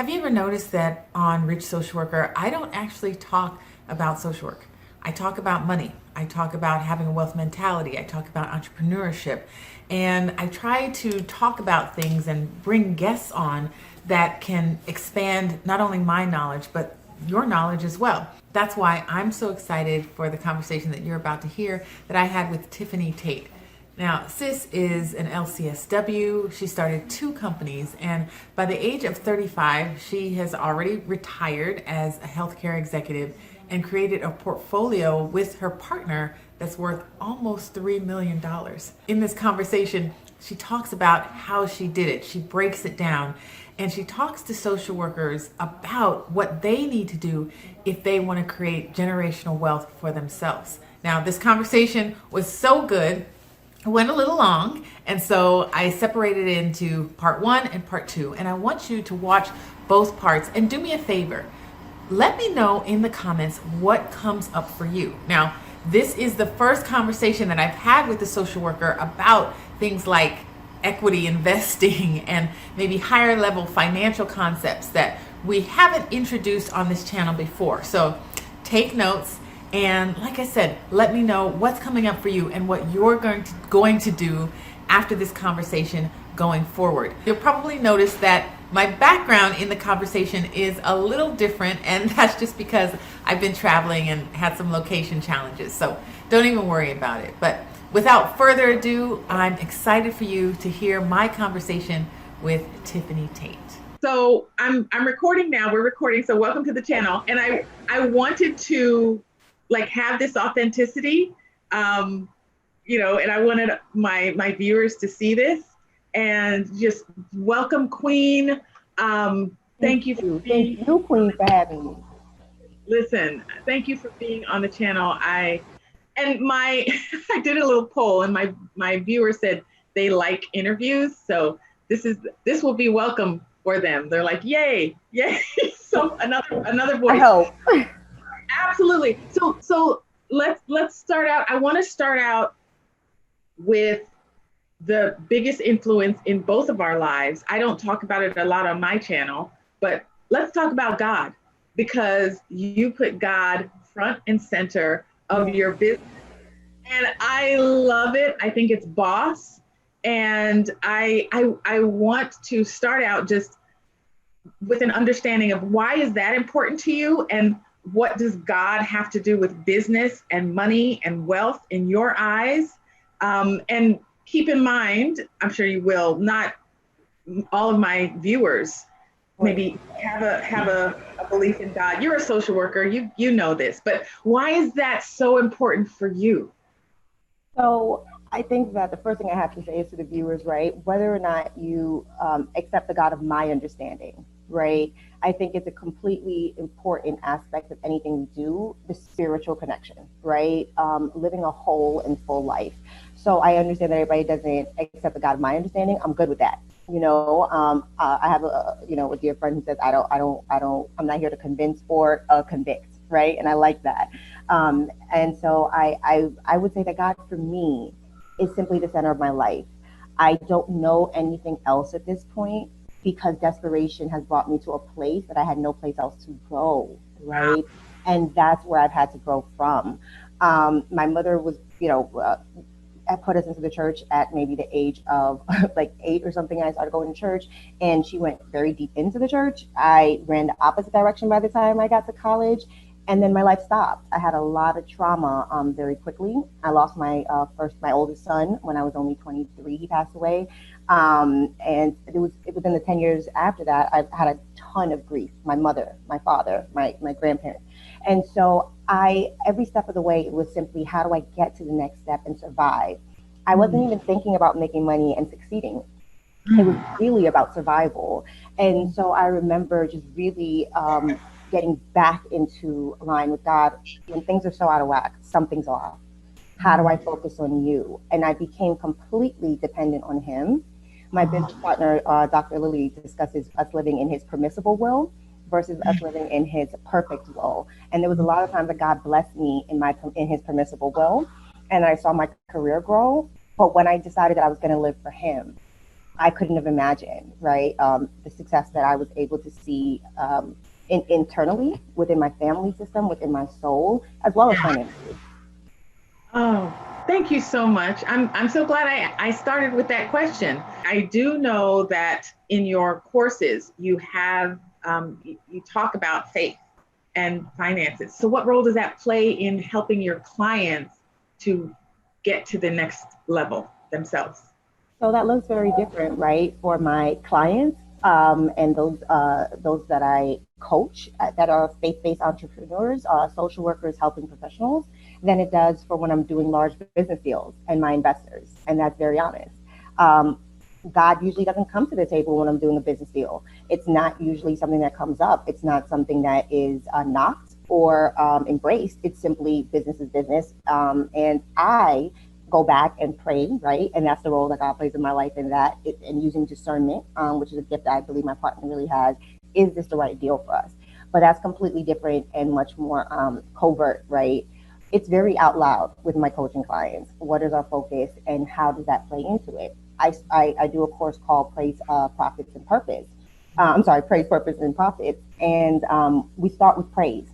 Have you ever noticed that on Rich Social Worker, I don't actually talk about social work? I talk about money. I talk about having a wealth mentality. I talk about entrepreneurship. And I try to talk about things and bring guests on that can expand not only my knowledge, but your knowledge as well. That's why I'm so excited for the conversation that you're about to hear that I had with Tiffany Tait. Now, Sis is an LCSW. She started two companies, and by the age of 35, she has already retired as a healthcare executive and created a portfolio with her partner that's worth almost $3 million. In this conversation, she talks about how she did it. She breaks it down, and she talks to social workers about what they need to do if they want to create generational wealth for themselves. Now, this conversation was so good, went a little long, and so I separated it into part one and part two. And I want you to watch both parts and do me a favor. Let me know in the comments what comes up for you. Now, this is the first conversation that I've had with a social worker about things like equity investing and maybe higher level financial concepts that we haven't introduced on this channel before. So take notes. And like I said, let me know what's coming up for you and what you're going to do after this conversation going forward. You'll probably notice that my background in the conversation is a little different, and that's just because I've been traveling and had some location challenges. So don't even worry about it. But without further ado, I'm excited for you to hear my conversation with Tiffany Tait. So I'm recording now. We're recording. So welcome to the channel. And I wanted to have this authenticity, and I wanted my viewers to see this and just welcome Queen. Thank you, Queen, for having me. Listen, thank you for being on the channel. I did a little poll, and my viewers said they like interviews, so this will be welcome for them. They're like, yay. So another voice. I hope. Absolutely. So let's start out. I want to start out with the biggest influence in both of our lives. I don't talk about it a lot on my channel, but let's talk about God, because you put God front and center of your business. And I love it. I think it's boss. And I want to start out just with an understanding of why is that important to you, and what does God have to do with business and money and wealth in your eyes? And keep in mind, I'm sure you will, not all of my viewers maybe have a belief in God. You're a social worker, you know this, but why is that so important for you? So I think that the first thing I have to say is to the viewers, right, whether or not you accept the God of my understanding, right, I think it's a completely important aspect of anything we do, the spiritual connection, right, living a whole and full life. So I understand that everybody doesn't accept the God of my understanding. I'm good with that. I have a dear friend who says, I'm not here to convince or convict, right? And I like that. And so I would say that God for me is simply the center of my life. I don't know anything else at this point, because desperation has brought me to a place that I had no place else to go, right? And that's where I've had to grow from. My mother was, put us into the church at maybe the age of 8 or something. I started going to church, and she went very deep into the church. I ran the opposite direction by the time I got to college. And then my life stopped. I had a lot of trauma very quickly. I lost my oldest son when I was only 23. He passed away. And it was within the 10 years after that, I've had a ton of grief. My mother, my father, my grandparents. And so every step of the way, it was simply, how do I get to the next step and survive? I wasn't even thinking about making money and succeeding. It was really about survival. And so I remember just really getting back into line with God. When things are so out of whack, something's off. How do I focus on you? And I became completely dependent on him. My business partner, Dr. Lilly, discusses us living in his permissible will versus us living in his perfect will. And there was a lot of times that God blessed me in his permissible will, and I saw my career grow. But when I decided that I was going to live for him, I couldn't have imagined, right? The success that I was able to see internally within my family system, within my soul, as well as financially. Oh, thank you so much. I'm so glad I started with that question. I do know that in your courses you have you talk about faith and finances. So what role does that play in helping your clients to get to the next level themselves? So that looks very different, right, for my clients and those that I coach that are faith-based entrepreneurs, social workers, helping professionals, than it does for when I'm doing large business deals and my investors. And that's very honest. Um, God usually doesn't come to the table when I'm doing a business deal. It's not usually something that comes up. It's not something that is knocked or embraced. It's simply business is business. And I go back and pray, right? And that's the role that God plays in my life in that, and using discernment, which is a gift that I believe my partner really has. Is this the right deal for us? But that's completely different and much more covert, right? It's very out loud with my coaching clients. What is our focus and how does that play into it? I do a course called Praise, Profits, and Purpose. I'm sorry, Praise, Purpose, and Profits. And we start with praise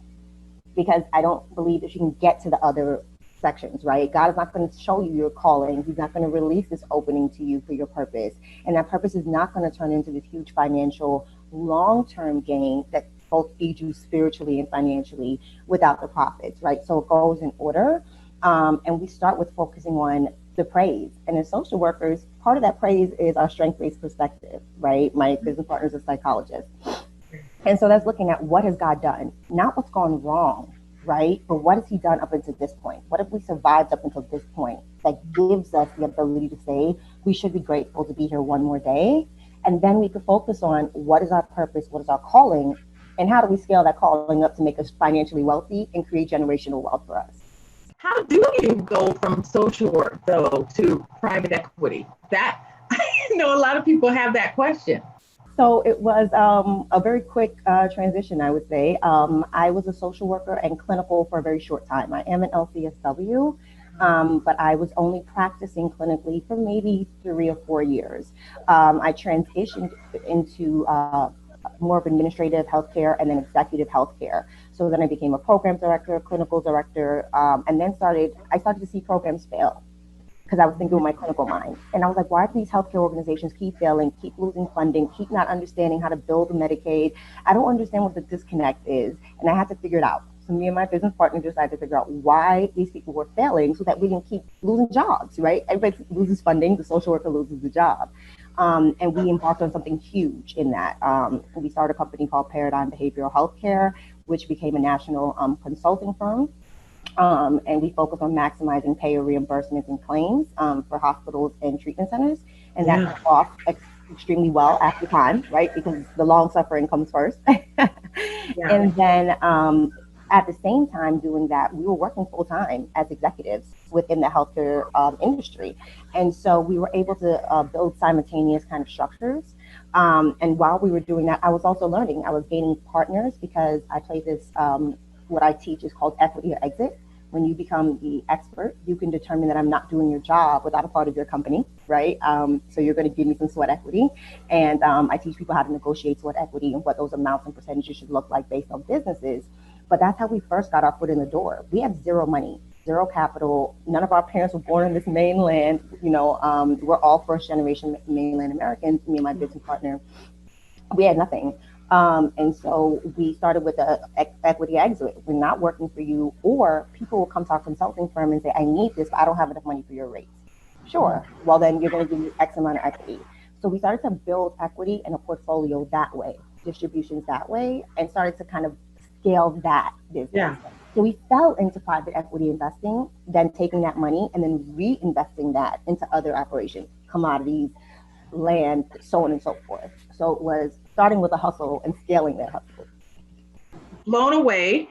because I don't believe that you can get to the other sections, right? God is not going to show you your calling. He's not going to release this opening to you for your purpose. And that purpose is not going to turn into this huge financial long-term gain that both feeds you spiritually and financially without the profits, right? So it goes in order. And we start with focusing on the praise. And as social workers, part of that praise is our strength-based perspective, right? My business partner is a psychologist. And so that's looking at what has God done, not what's gone wrong, right? But what has He done up until this point? What have we survived up until this point that gives us the ability to say we should be grateful to be here one more day? And then we could focus on what is our purpose, what is our calling, and how do we scale that calling up to make us financially wealthy and create generational wealth for us? How do you go from social work though to private equity? That I know a lot of people have that question. So it was a very quick transition, I would say. I was a social worker and clinical for a very short time. I am an LCSW, but I was only practicing clinically for maybe 3 or 4 years. I transitioned into more of administrative healthcare and then executive healthcare. So then I became a program director, clinical director, and then I started to see programs fail because I was thinking with my clinical mind. And I was like, why do these healthcare organizations keep failing, keep losing funding, keep not understanding how to build Medicaid? I don't understand what the disconnect is. And I had to figure it out. So me and my business partner decided to figure out why these people were failing so that we didn't keep losing jobs, right? Everybody loses funding, the social worker loses the job. And we embarked on something huge in that. We started a company called Paradigm Behavioral Healthcare, which became a national consulting firm. And we focus on maximizing payer reimbursements and claims for hospitals and treatment centers. And that took off extremely well at the time, right? Because the long suffering comes first. And then at the same time doing that, we were working full time as executives within the healthcare industry. And so we were able to build simultaneous kind of structures. And while we were doing that, I was also learning. I was gaining partners because I play this, what I teach is called equity or exit. When you become the expert, you can determine that I'm not doing your job without a part of your company, right? So you're going to give me some sweat equity. And I teach people how to negotiate sweat equity and what those amounts and percentages should look like based on businesses. But that's how we first got our foot in the door. We had zero money, zero capital. None of our parents were born in this mainland. We're all first generation mainland Americans, me and my business partner. We had nothing. And so we started with the equity exit. We're not working for you, or people will come to our consulting firm and say, I need this, but I don't have enough money for your rates. Sure. Well, then you're going to give me X amount of equity. So we started to build equity and a portfolio that way, distributions that way, and started to kind of scale that business. Yeah. So we fell into private equity investing, then taking that money and then reinvesting that into other operations, commodities, land, so on and so forth. So it was starting with a hustle and scaling that hustle. Blown away,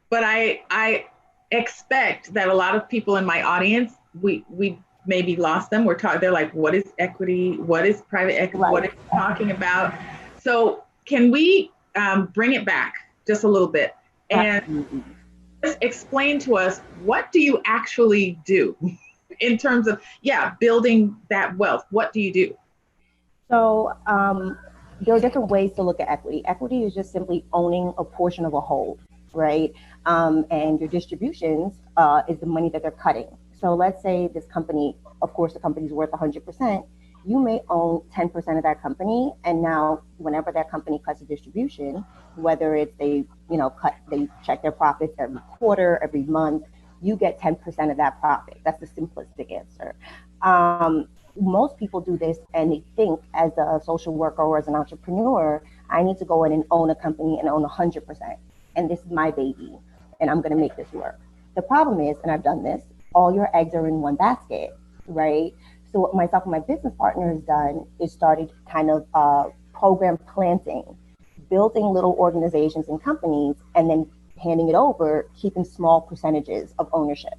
but I expect that a lot of people in my audience, we maybe lost them. They're like, what is equity? What is private equity? Right. What are you talking about? So can we bring it back just a little bit and just explain to us, what do you actually do in terms of, building that wealth? What do you do? So there are different ways to look at equity. Equity is just simply owning a portion of a whole, right? And your distributions is the money that they're cutting. So let's say this company, of course, the company's worth 100%. You may own 10% of that company, and now whenever that company cuts a distribution, whether it's they check their profits every quarter, every month, you get 10% of that profit. That's the simplistic answer. Most people do this and they think as a social worker or as an entrepreneur, I need to go in and own a company and own 100%. And this is my baby and I'm going to make this work. The problem is, and I've done this, all your eggs are in one basket, right? So what myself and my business partner has done is started kind of program planting, building little organizations and companies, and then handing it over, keeping small percentages of ownership.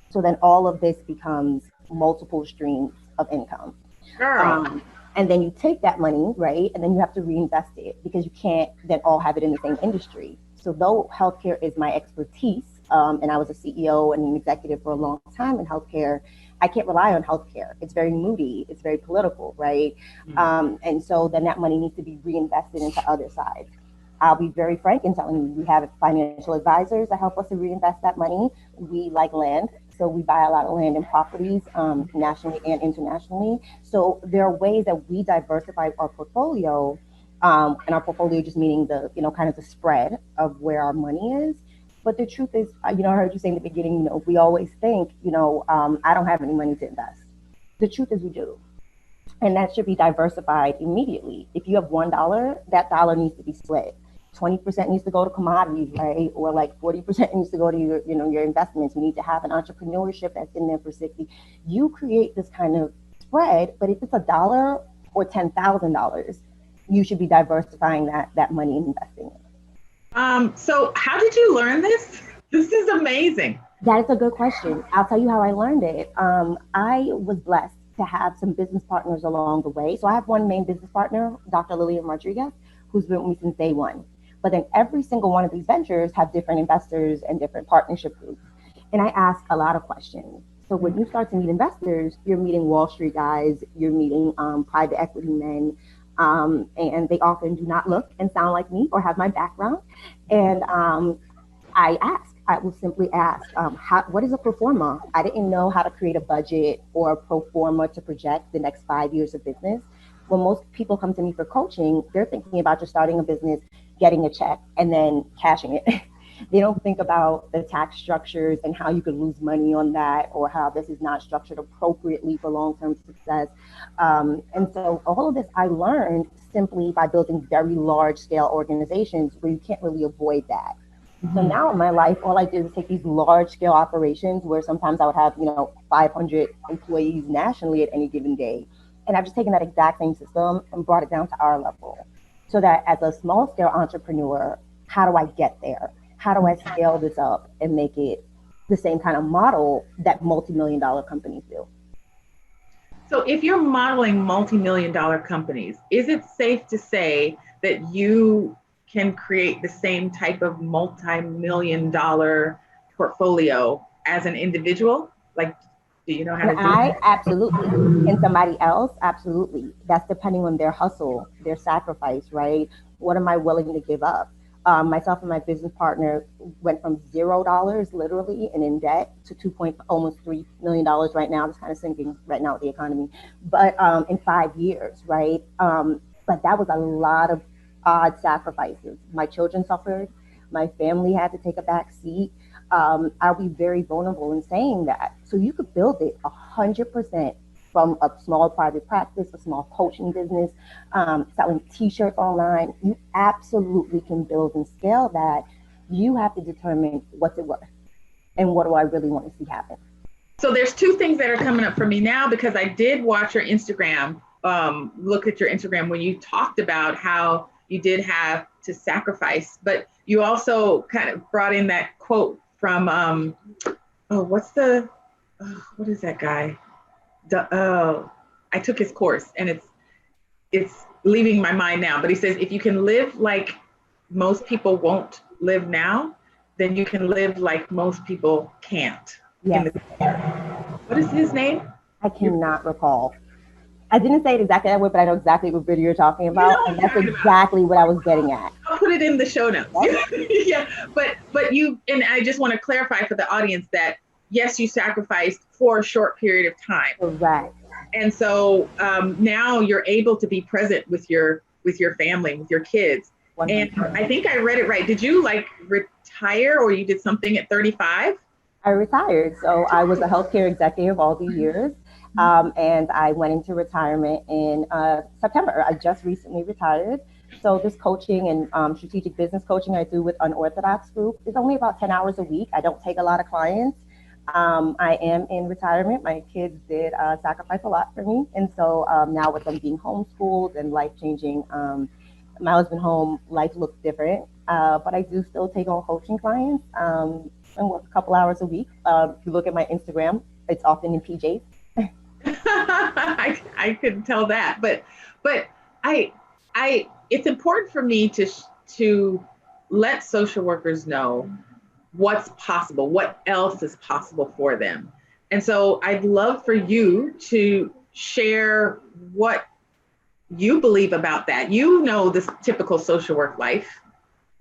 So then all of this becomes multiple streams of income. And then you take that money, right? And then you have to reinvest it because you can't then all have it in the same industry. So though healthcare is my expertise, and I was a CEO and an executive for a long time in healthcare, I can't rely on healthcare. It's very moody. It's very political, right? And so then that money needs to be reinvested into other sides. I'll be very frank in telling you, we have financial advisors that help us to reinvest that money. We like land, so we buy a lot of land and properties nationally and internationally. So there are ways that we diversify our portfolio, and our portfolio just meaning the, kind of the spread of where our money is. But the truth is, I heard you say in the beginning, we always think, I don't have any money to invest. The truth is we do. And that should be diversified immediately. If you have $1, that dollar needs to be split. 20% needs to go to commodities, right? Or like 40% needs to go to your, your investments. You need to have an entrepreneurship that's in there for 60. You create this kind of spread, but if it's $1 or $10,000, you should be diversifying that money and investing it. So how did you learn this? This is amazing. That is a good question. I'll tell you how I learned it. I was blessed to have some business partners along the way. So I have one main business partner, Dr. Lillian Rodriguez, who's been with me since day one. But then every single one of these ventures have different investors and different partnership groups. And I ask a lot of questions. So when you start to meet investors, you're meeting Wall Street guys, you're meeting private equity men, and they often do not look and sound like me or have my background. And I will simply ask, what is a pro forma? I didn't know how to create a budget or a pro forma to project the next 5 years of business. When most people come to me for coaching, they're thinking about just starting a business, getting a check, and then cashing it. They don't think about the tax structures and how you could lose money on that, or how this is not structured appropriately for long-term success. And so all of this I learned simply by building very large-scale organizations where you can't really avoid that. So now in my life, all I did is take these large-scale operations where sometimes I would have, 500 employees nationally at any given day. And I've just taken that exact same system and brought it down to our level. So that as a small-scale entrepreneur, how do I get there? How do I scale this up and make it the same kind of model that multi-million-dollar companies do? So if you're modeling multi-million-dollar companies, is it safe to say that you can create the same type of multi-million-dollar portfolio as an individual? Like, do you know how to do that? Absolutely. And somebody else? Absolutely. That's depending on their hustle, their sacrifice, right? What am I willing to give up? Myself and my business partner went from $0 literally and in debt to almost $3 million right now. It's kind of sinking right now with the economy, but in 5 years, right? But that was a lot of odd sacrifices. My children suffered. My family had to take a back seat. I'll be very vulnerable in saying that. So you could build it 100% from a small private practice, a small coaching business, selling t-shirts online. You absolutely can build and scale that. You have to determine what's it worth and what do I really want to see happen. So there's two things that are coming up for me now, because I did watch your Instagram, look at your Instagram when you talked about how you did have to sacrifice, but you also kind of brought in that quote from, what is that guy? I took his course and it's leaving my mind now, but he says, if you can live like most people won't live now, then you can live like most people can't. Yes. What is his name? I cannot recall. I didn't say it exactly that way, but I know exactly what video you're talking You know about, what and I'm that's talking about. exactly what I was getting at. I'll put it in the show notes. Yep. Yeah, but you, and I just want to clarify for the audience that yes, you sacrificed for a short period of time, Correct. and so now you're able to be present with your family, with your kids. And 100. I think I read it right. Did you like retire, or you did something at 35? I retired. So I was a healthcare executive all the years. And I went into retirement in September. I just recently retired. So this coaching and strategic business coaching I do with Unorthodox Group is only about 10 hours a week. I don't take a lot of clients. I am in retirement. My kids did sacrifice a lot for me. And so now with them being homeschooled and life changing, my husband home, life looks different. But I do still take on coaching clients and work a couple hours a week. If you look at my Instagram, it's often in PJs. I couldn't tell that, but it's important for me to let social workers know what's possible, what else is possible for them. And so I'd love for you to share what you believe about that. You know, this typical social work life.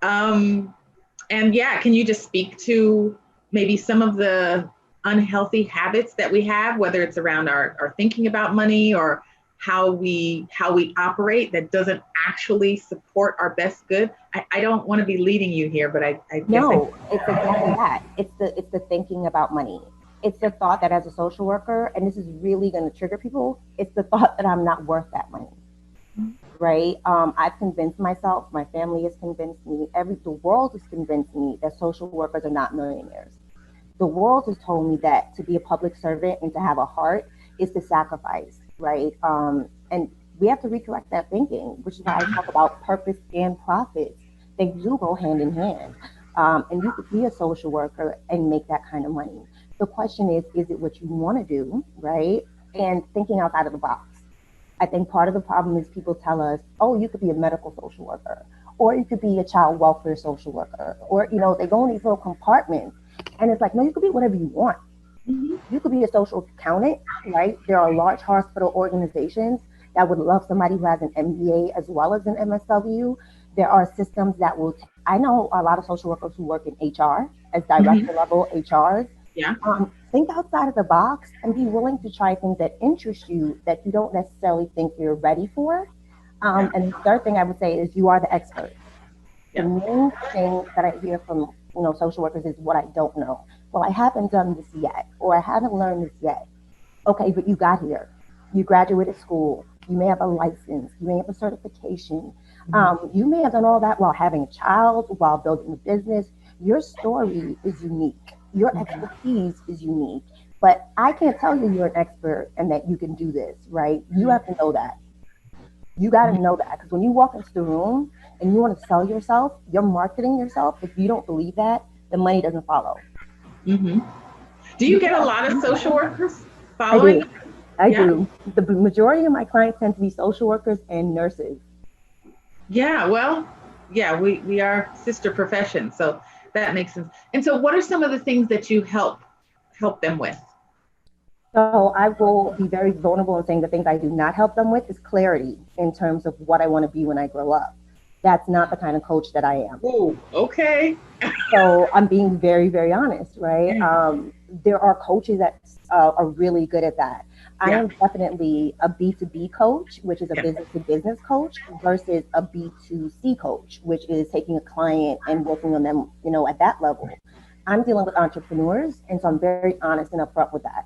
Um, and yeah, can you just speak to maybe some of the unhealthy habits that we have, whether it's around our thinking about money or how we operate that doesn't actually support our best good? I don't want to be leading you here, but I guess No, it's exactly that. It's the thinking about money. It's the thought that as a social worker, and this is really going to trigger people, it's the thought that I'm not worth that money. Right? I've convinced myself, my family has convinced me, the world has convinced me that social workers are not millionaires. The world has told me that to be a public servant and to have a heart is to sacrifice, right? And we have to recorrect that thinking, which is why I talk about purpose and profits. They do go hand in hand. And you could be a social worker and make that kind of money. The question is it what you want to do, right? And thinking outside of the box. I think part of the problem is people tell us, oh, you could be a medical social worker, or you could be a child welfare social worker, or, they go in these little compartments. And it's like, no, you could be whatever you want. Mm-hmm. You could be a social accountant, right? There are large hospital organizations that would love somebody who has an MBA as well as an MSW. There are systems that will, I know a lot of social workers who work in HR as director level HRs. Yeah. Think outside of the box and be willing to try things that interest you that you don't necessarily think you're ready for. And the third thing I would say is you are the expert. The main thing that I hear from social workers is what I don't know. Well, I haven't done this yet, or I haven't learned this yet. Okay, but you got here. You graduated school. You may have a license. You may have a certification. You may have done all that while having a child, while building a business. Your story is unique. Your expertise is unique. But I can't tell you you're an expert and that you can do this, right? You have to know that. You got to know that, because when you walk into the room and you want to sell yourself, you're marketing yourself. If you don't believe that, the money doesn't follow. Mm-hmm. Do you get a lot of social workers following? I do. The majority of my clients tend to be social workers and nurses. Yeah, well, yeah, we are sister professions, so that makes sense. And so what are some of the things that you help them with? So I will be very vulnerable in saying the things I do not help them with is clarity in terms of what I want to be when I grow up. That's not the kind of coach that I am. Oh, okay. So I'm being very, very honest, right? There are coaches that are really good at that. I am definitely a B2B coach, which is a business to business coach, versus a B2C coach, which is taking a client and working on them, at that level. I'm dealing with entrepreneurs, and so I'm very honest and upfront with that.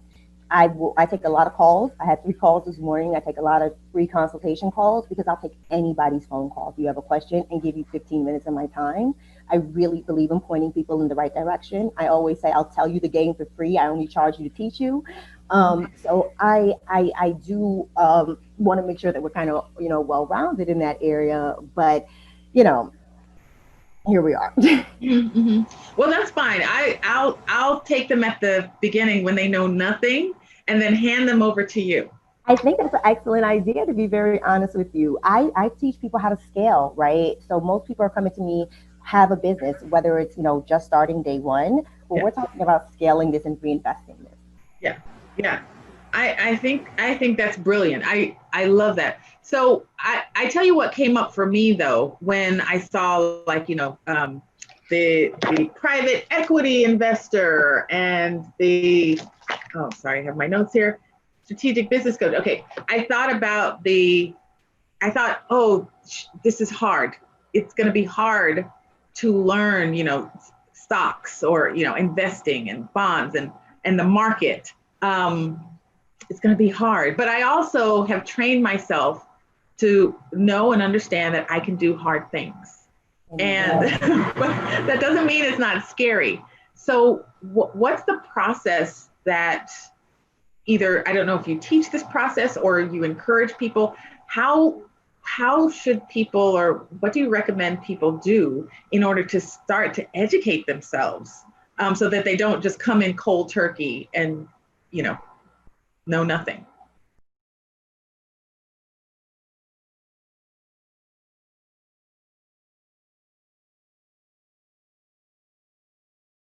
I take a lot of calls. I had 3 calls this morning. I take a lot of free consultation calls because I'll take anybody's phone call if you have a question and give you 15 minutes of my time. I really believe in pointing people in the right direction. I always say I'll tell you the game for free. I only charge you to teach you. So I do want to make sure that we're kind of well-rounded in that area. But here we are. Mm-hmm. Well, that's fine. I'll take them at the beginning when they know nothing, and then hand them over to you. I think that's an excellent idea, to be very honest with you. I teach people how to scale, right? So most people are coming to me, have a business, whether it's, just starting day one, but we're talking about scaling this and reinvesting this. Yeah. I think that's brilliant. I love that. So I tell you what came up for me though when I saw like the private equity investor and the oh sorry, I have my notes here, strategic business coach. Okay, I thought, oh, this is hard. It's going to be hard to learn, stocks or, investing and bonds and the market. It's going to be hard. But I also have trained myself to know and understand that I can do hard things. And that doesn't mean it's not scary. So what's the process that either, I don't know if you teach this process or you encourage people, how should people, or what do you recommend people do in order to start to educate themselves, so that they don't just come in cold turkey and know nothing?